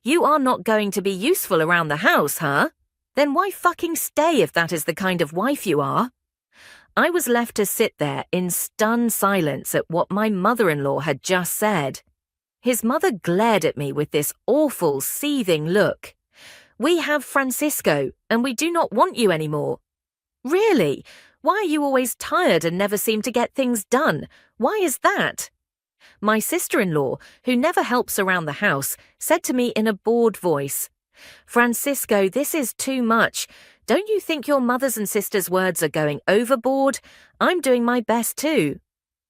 You are not going to be useful around the house, huh? Then why fucking stay if that is the kind of wife you are? I was left to sit there in stunned silence at what my mother-in-law had just said. His mother glared at me with this awful, seething look. We have Francisco, and we do not want you anymore. Really? Why are you always tired and never seem to get things done? Why is that? My sister-in-law, who never helps around the house, said to me in a bored voice, Francisco, this is too much. Don't you think your mother's and sister's words are going overboard? I'm doing my best too.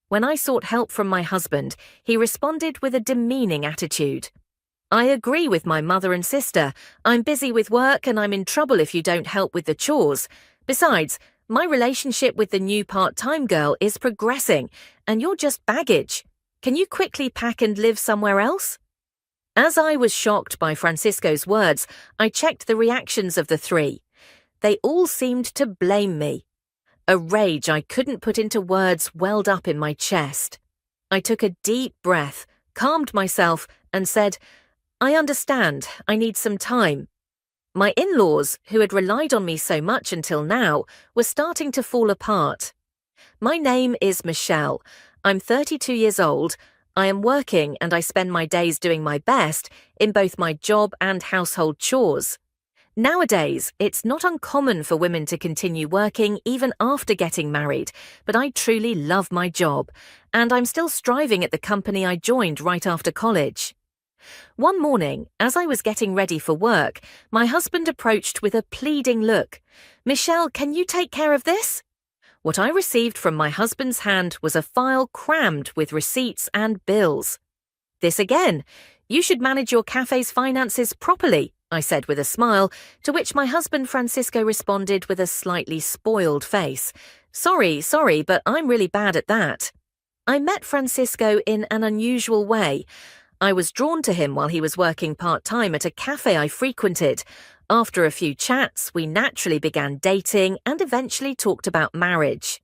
When I sought help from my husband, he responded with a demeaning attitude. I agree with my mother and sister. I'm busy with work and I'm in trouble if you don't help with the chores. Besides, my relationship with the new part-time girl is progressing and you're just baggage. Can you quickly pack and live somewhere else? As I was shocked by Francisco's words, I checked the reactions of the three. They all seemed to blame me. A rage I couldn't put into words welled up in my chest. I took a deep breath, calmed myself, and said, I understand, I need some time. My in-laws, who had relied on me so much until now, were starting to fall apart. My name is Michelle. I'm 32 years old. I am working and I spend my days doing my best in both my job and household chores. Nowadays, it's not uncommon for women to continue working even after getting married, but I truly love my job, and I'm still striving at the company I joined right after college. One morning, as I was getting ready for work, my husband approached with a pleading look. Michelle, can you take care of this? What I received from my husband's hand was a file crammed with receipts and bills. This again. You should manage your cafe's finances properly, I said with a smile, to which my husband Francisco responded with a slightly spoiled face. Sorry, but I'm really bad at that. I met Francisco in an unusual way. I was drawn to him while he was working part-time at a cafe I frequented. After a few chats, we naturally began dating and eventually talked about marriage.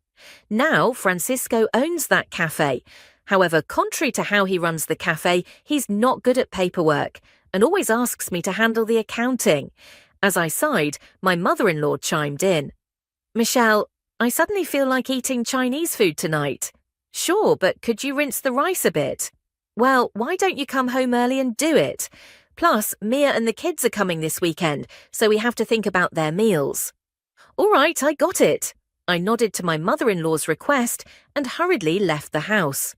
Now, Francisco owns that cafe. However, contrary to how he runs the cafe, he's not good at paperwork and always asks me to handle the accounting. As I sighed, my mother-in-law chimed in. Michelle, I suddenly feel like eating Chinese food tonight. Sure, but could you rinse the rice a bit? Well, why don't you come home early and do it? Plus, Mia and the kids are coming this weekend, so we have to think about their meals. All right, I got it. I nodded to my mother-in-law's request and hurriedly left the house.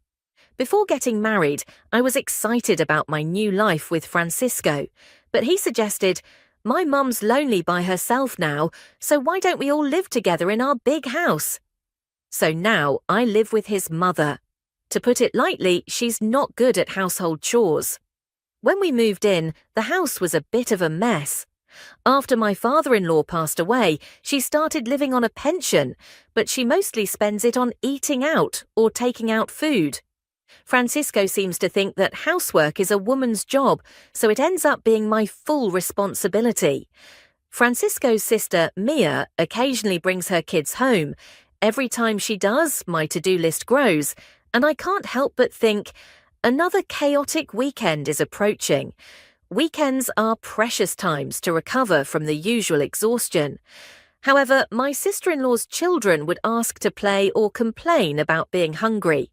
Before getting married, I was excited about my new life with Francisco, but he suggested, my mum's lonely by herself now, so why don't we all live together in our big house? So now I live with his mother. To put it lightly, she's not good at household chores. When we moved in, the house was a bit of a mess. After my father-in-law passed away, she started living on a pension, but she mostly spends it on eating out or taking out food. Francisco seems to think that housework is a woman's job, so it ends up being my full responsibility. Francisco's sister, Mia, occasionally brings her kids home. Every time she does, my to-do list grows, and I can't help but think, another chaotic weekend is approaching. Weekends are precious times to recover from the usual exhaustion. However, my sister-in-law's children would ask to play or complain about being hungry.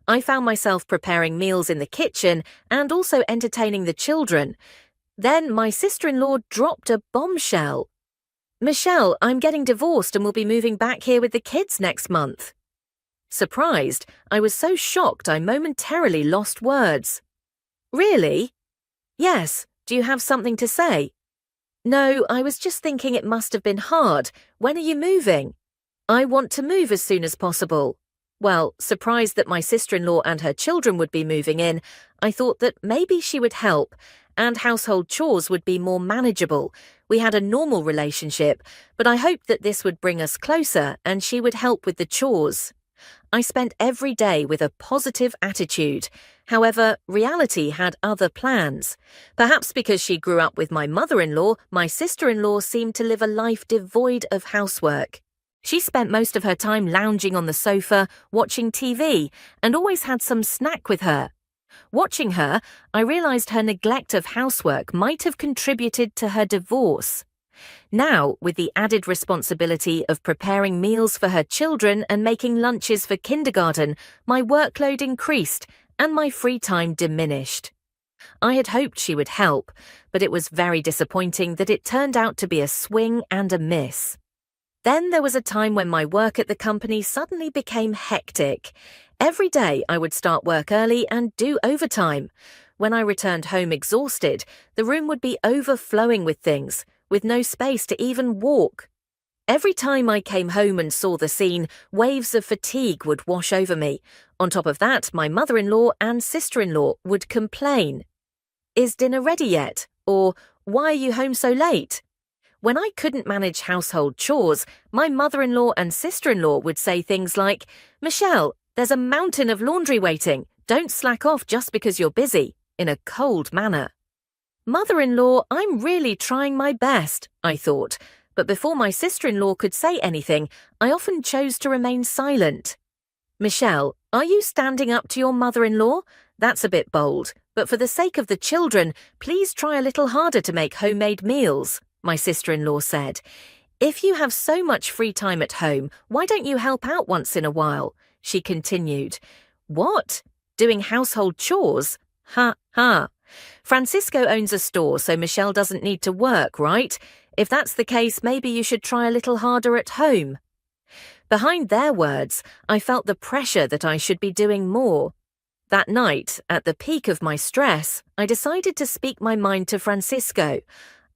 I found myself preparing meals in the kitchen and also entertaining the children. Then my sister-in-law dropped a bombshell. Michelle, I'm getting divorced and will be moving back here with the kids next month. Surprised, I was so shocked I momentarily lost words. Really? Yes, do you have something to say? No, I was just thinking it must have been hard. When are you moving? I want to move as soon as possible. Well, surprised that my sister-in-law and her children would be moving in, I thought that maybe she would help, and household chores would be more manageable. We had a normal relationship, but I hoped that this would bring us closer and she would help with the chores. I spent every day with a positive attitude. However, reality had other plans. Perhaps because she grew up with my mother-in-law, my sister-in-law seemed to live a life devoid of housework. She spent most of her time lounging on the sofa, watching TV, and always had some snack with her. Watching her, I realized her neglect of housework might have contributed to her divorce. Now, with the added responsibility of preparing meals for her children and making lunches for kindergarten, my workload increased and my free time diminished. I had hoped she would help, but it was very disappointing that it turned out to be a swing and a miss. Then there was a time when my work at the company suddenly became hectic. Every day I would start work early and do overtime. When I returned home exhausted, the room would be overflowing with things, with no space to even walk. Every time I came home and saw the scene, waves of fatigue would wash over me. On top of that, my mother-in-law and sister-in-law would complain. "Is dinner ready yet?" Or, "Why are you home so late?" When I couldn't manage household chores, my mother-in-law and sister-in-law would say things like, "Michelle, there's a mountain of laundry waiting. Don't slack off just because you're busy," in a cold manner. "Mother-in-law, I'm really trying my best," I thought, but before my sister-in-law could say anything, I often chose to remain silent. "Michelle, are you standing up to your mother-in-law? That's a bit bold, but for the sake of the children, please try a little harder to make homemade meals," my sister-in-law said. "If you have so much free time at home, why don't you help out once in a while?" she continued. "What? Doing household chores? Ha, ha. Francisco owns a store, so Michelle doesn't need to work, right? If that's the case, maybe you should try a little harder at home." Behind their words, I felt the pressure that I should be doing more. That night, at the peak of my stress, I decided to speak my mind to Francisco.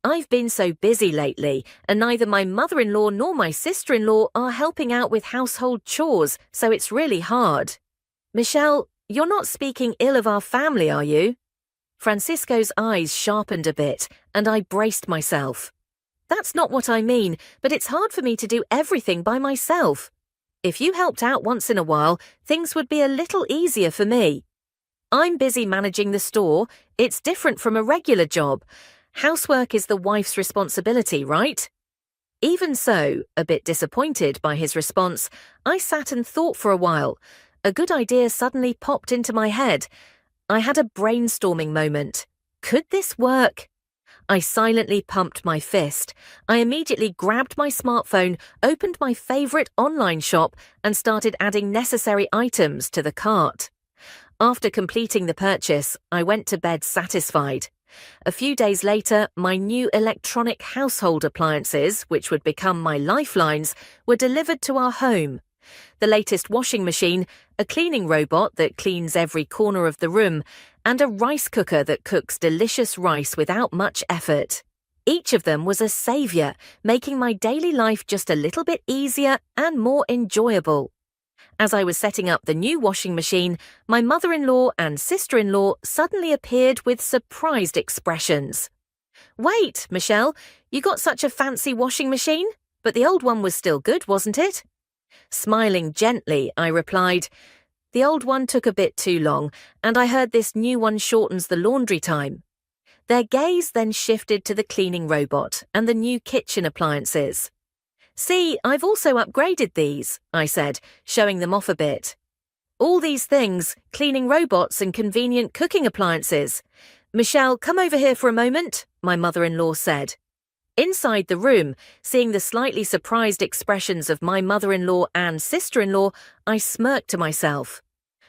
"I've been so busy lately, and neither my mother-in-law nor my sister-in-law are helping out with household chores, so it's really hard." "Michelle, you're not speaking ill of our family, are you?" Francisco's eyes sharpened a bit, and I braced myself. "That's not what I mean, but it's hard for me to do everything by myself. If you helped out once in a while, things would be a little easier for me. I'm busy managing the store. It's different from a regular job. Housework is the wife's responsibility, right?" Even so, a bit disappointed by his response, I sat and thought for a while. A good idea suddenly popped into my head. I had a brainstorming moment. Could this work? I silently pumped my fist. I immediately grabbed my smartphone, opened my favorite online shop, and started adding necessary items to the cart. After completing the purchase, I went to bed satisfied. A few days later, my new electronic household appliances, which would become my lifelines, were delivered to our home. The latest washing machine, a cleaning robot that cleans every corner of the room, and a rice cooker that cooks delicious rice without much effort. Each of them was a savior, making my daily life just a little bit easier and more enjoyable. As I was setting up the new washing machine, my mother-in-law and sister-in-law suddenly appeared with surprised expressions. "Wait, Michelle, you got such a fancy washing machine? But the old one was still good, wasn't it?" Smiling gently, I replied, "The old one took a bit too long, and I heard this new one shortens the laundry time." Their gaze then shifted to the cleaning robot and the new kitchen appliances. "See, I've also upgraded these," I said, showing them off a bit. "All these things, cleaning robots and convenient cooking appliances. Michelle, come over here for a moment," my mother-in-law said. Inside the room, seeing the slightly surprised expressions of my mother-in-law and sister-in-law, I smirked to myself.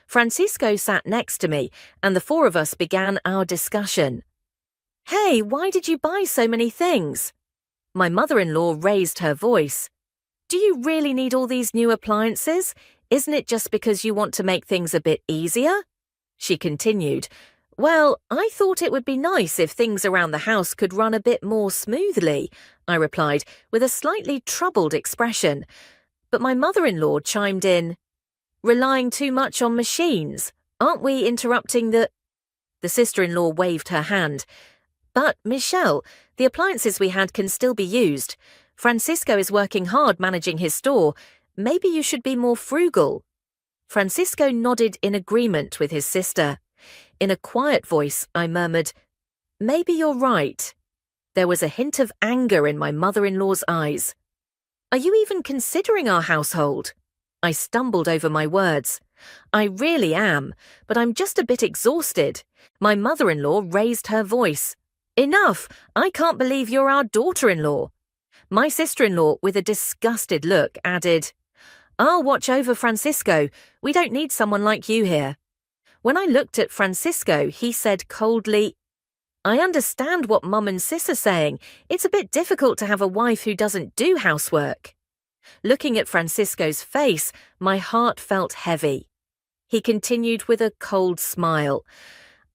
Francisco sat next to me, and the four of us began our discussion. "Hey, why did you buy so many things?" My mother-in-law raised her voice. "Do you really need all these new appliances? Isn't it just because you want to make things a bit easier?" She continued, "Well, I thought it would be nice if things around the house could run a bit more smoothly," I replied, with a slightly troubled expression. But my mother-in-law chimed in, "Relying too much on machines? Aren't we interrupting the—" The sister-in-law waved her hand. "But, Michelle, the appliances we had can still be used. Francisco is working hard managing his store. Maybe you should be more frugal." Francisco nodded in agreement with his sister. In a quiet voice, I murmured, "Maybe you're right." There was a hint of anger in my mother-in-law's eyes. "Are you even considering our household?" I stumbled over my words. I really am, but I'm just a bit exhausted. My mother-in-law raised her voice. Enough! I can't believe you're our daughter-in-law. My sister-in-law, with a disgusted look, added, I'll watch over Francisco. We don't need someone like you here. When I looked at Francisco, he said coldly, I understand what Mum and Sis are saying. It's a bit difficult to have a wife who doesn't do housework. Looking at Francisco's face, my heart felt heavy. He continued with a cold smile.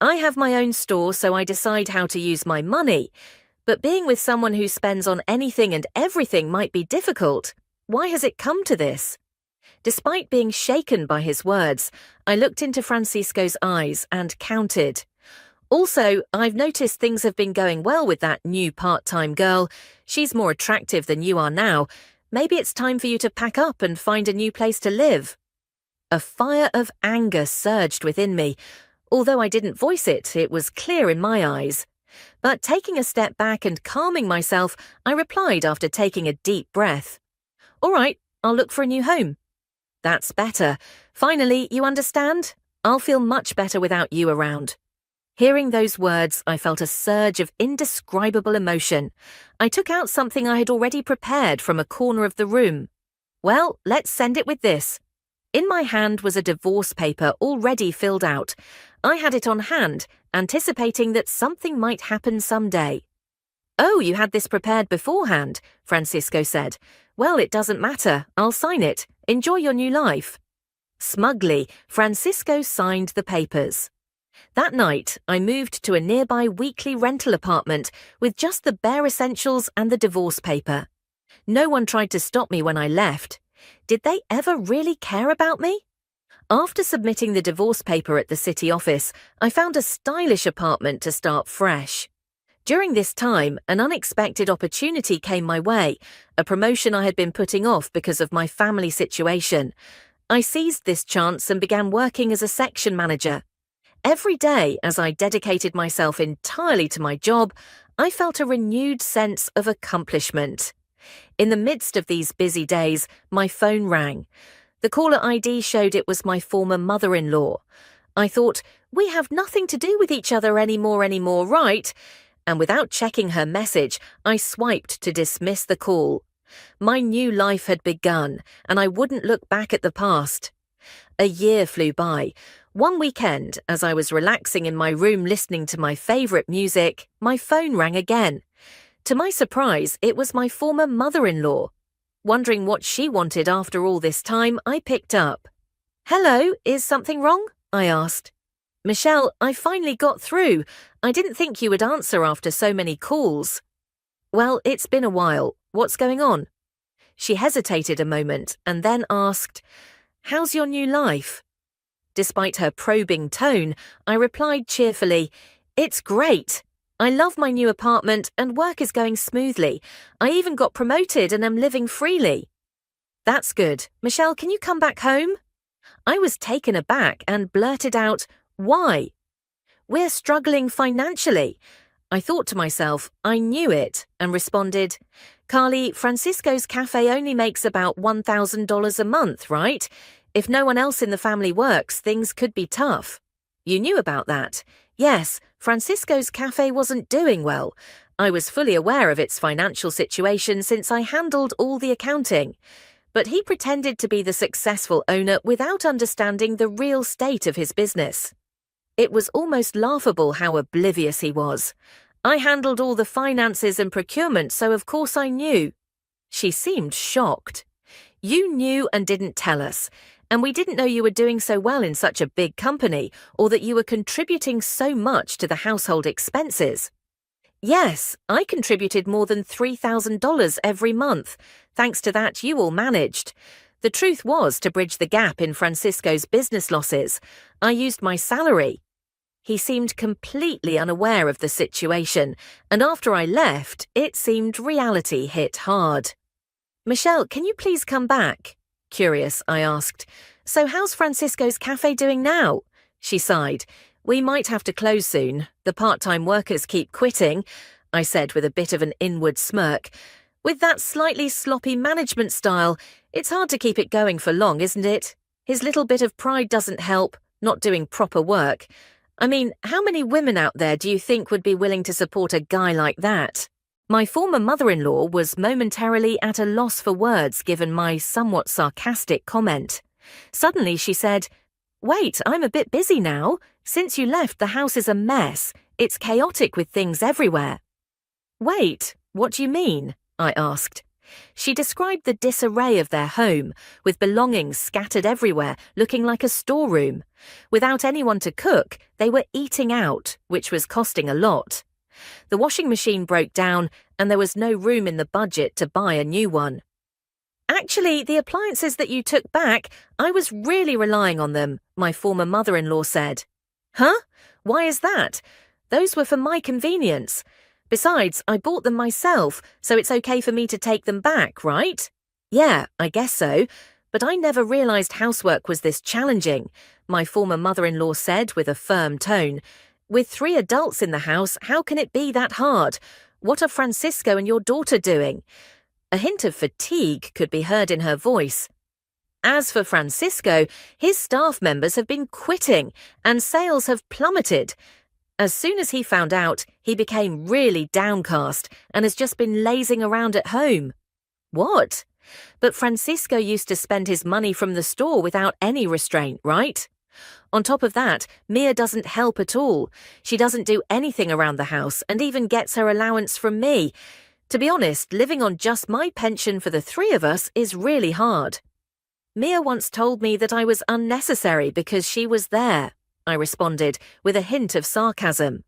I have my own store, so I decide how to use my money. But being with someone who spends on anything and everything might be difficult. Why has it come to this? Despite being shaken by his words, I looked into Francisco's eyes and counted. Also, I've noticed things have been going well with that new part-time girl. She's more attractive than you are now. Maybe it's time for you to pack up and find a new place to live. A fire of anger surged within me. Although I didn't voice it, it was clear in my eyes. But taking a step back and calming myself, I replied after taking a deep breath. All right, I'll look for a new home. That's better. Finally, you understand? I'll feel much better without you around. Hearing those words, I felt a surge of indescribable emotion. I took out something I had already prepared from a corner of the room. Well, let's send it with this. In my hand was a divorce paper already filled out. I had it on hand, anticipating that something might happen someday. Oh, you had this prepared beforehand, Francisco said. Well, it doesn't matter. I'll sign it. Enjoy your new life. Smugly, Francisco signed the papers. That night, I moved to a nearby weekly rental apartment with just the bare essentials and the divorce paper. No one tried to stop me when I left. Did they ever really care about me? After submitting the divorce paper at the city office, I found a stylish apartment to start fresh. During this time, an unexpected opportunity came my way, a promotion I had been putting off because of my family situation. I seized this chance and began working as a section manager. Every day, as I dedicated myself entirely to my job, I felt a renewed sense of accomplishment. In the midst of these busy days, my phone rang. The caller ID showed it was my former mother-in-law. I thought, we have nothing to do with each other anymore, right? And without checking her message, I swiped to dismiss the call. My new life had begun, and I wouldn't look back at the past. A year flew by. One weekend, as I was relaxing in my room listening to my favourite music, my phone rang again. To my surprise, it was my former mother-in-law. Wondering what she wanted after all this time, I picked up. Hello, is something wrong? I asked. Michelle, I finally got through. I didn't think you would answer after so many calls. Well, it's been a while. What's going on? She hesitated a moment and then asked, How's your new life? Despite her probing tone, I replied cheerfully, It's great. I love my new apartment and work is going smoothly. I even got promoted and am living freely. That's good. Michelle, can you come back home? I was taken aback and blurted out, Why? We're struggling financially. I thought to myself, I knew it, and responded, Carly, Francisco's cafe only makes about $1,000 a month, right? If no one else in the family works, things could be tough. You knew about that. Yes, Francisco's cafe wasn't doing well. I was fully aware of its financial situation since I handled all the accounting. But he pretended to be the successful owner without understanding the real state of his business. It was almost laughable how oblivious he was. I handled all the finances and procurement, so of course I knew. She seemed shocked. You knew and didn't tell us. And we didn't know you were doing so well in such a big company, or that you were contributing so much to the household expenses. Yes, I contributed more than $3,000 every month. Thanks to that, you all managed. The truth was, to bridge the gap in Francisco's business losses, I used my salary. He seemed completely unaware of the situation, and after I left, it seemed reality hit hard. Michelle, can you please come back? Curious, I asked. So how's Francisco's cafe doing now? She sighed. We might have to close soon. The part-time workers keep quitting, I said with a bit of an inward smirk. With that slightly sloppy management style, it's hard to keep it going for long, isn't it? His little bit of pride doesn't help, not doing proper work. I mean, how many women out there do you think would be willing to support a guy like that? My former mother-in-law was momentarily at a loss for words given my somewhat sarcastic comment. Suddenly she said, "Wait, I'm a bit busy now. Since you left, the house is a mess. It's chaotic with things everywhere." "Wait, what do you mean?" I asked. She described the disarray of their home, with belongings scattered everywhere, looking like a storeroom. Without anyone to cook, they were eating out, which was costing a lot. The washing machine broke down, and there was no room in the budget to buy a new one. "Actually, the appliances that you took back, I was really relying on them," my former mother-in-law said. "Huh? Why is that? Those were for my convenience. Besides, I bought them myself, so it's okay for me to take them back, right?" "Yeah, I guess so. But I never realized housework was this challenging," my former mother-in-law said with a firm tone. "With 3 adults in the house, how can it be that hard? What are Francisco and your daughter doing?" A hint of fatigue could be heard in her voice. "As for Francisco, his staff members have been quitting, and sales have plummeted. As soon as he found out, he became really downcast and has just been lazing around at home." "What? But Francisco used to spend his money from the store without any restraint, right? On top of that, Mia doesn't help at all. She doesn't do anything around the house and even gets her allowance from me. To be honest, living on just my pension for the 3 of us is really hard." "Mia once told me that I was unnecessary because she was there," I responded with a hint of sarcasm.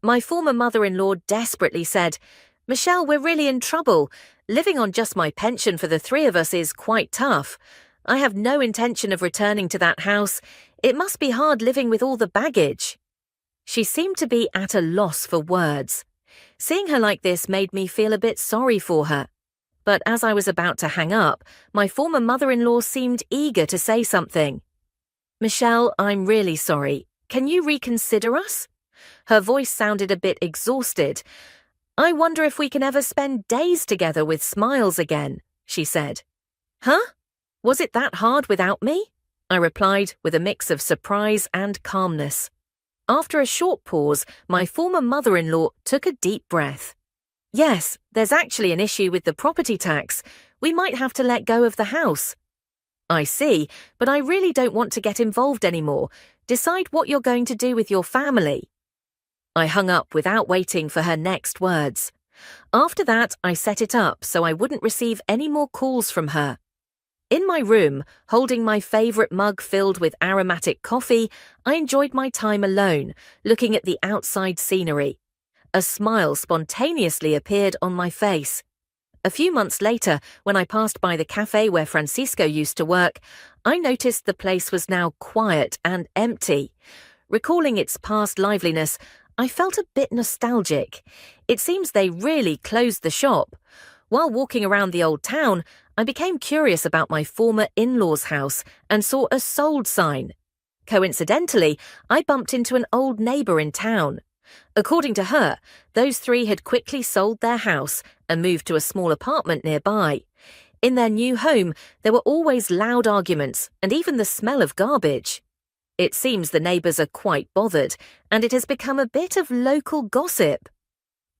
My former mother-in-law desperately said, "Michelle, we're really in trouble. Living on just my pension for the 3 of us is quite tough. I have no intention of returning to that house. It must be hard living with all the baggage." She seemed to be at a loss for words. Seeing her like this made me feel a bit sorry for her. But as I was about to hang up, my former mother-in-law seemed eager to say something. "Michelle, I'm really sorry. Can you reconsider us?" Her voice sounded a bit exhausted. "I wonder if we can ever spend days together with smiles again," she said. "Huh? Was it that hard without me?" I replied with a mix of surprise and calmness. After a short pause, my former mother-in-law took a deep breath. "Yes, there's actually an issue with the property tax. We might have to let go of the house." "I see, but I really don't want to get involved anymore. Decide what you're going to do with your family." I hung up without waiting for her next words. After that, I set it up so I wouldn't receive any more calls from her. In my room, holding my favorite mug filled with aromatic coffee, I enjoyed my time alone, looking at the outside scenery. A smile spontaneously appeared on my face. A few months later, when I passed by the cafe where Francisco used to work, I noticed the place was now quiet and empty. Recalling its past liveliness, I felt a bit nostalgic. It seems they really closed the shop. While walking around the old town, I became curious about my former in-laws' house and saw a sold sign. Coincidentally, I bumped into an old neighbor in town. According to her, those 3 had quickly sold their house and moved to a small apartment nearby. In their new home, there were always loud arguments and even the smell of garbage. It seems the neighbors are quite bothered, and it has become a bit of local gossip.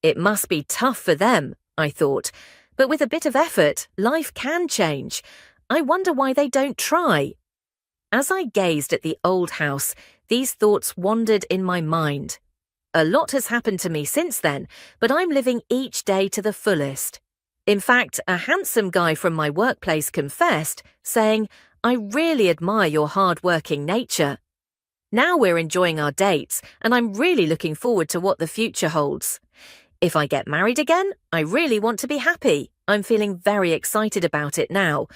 It must be tough for them, I thought, but with a bit of effort, life can change. I wonder why they don't try. As I gazed at the old house, these thoughts wandered in my mind. A lot has happened to me since then, but I'm living each day to the fullest. In fact, a handsome guy from my workplace confessed, saying, "I really admire your hard-working nature." Now we're enjoying our dates, and I'm really looking forward to what the future holds. If I get married again, I really want to be happy. I'm feeling very excited about it now.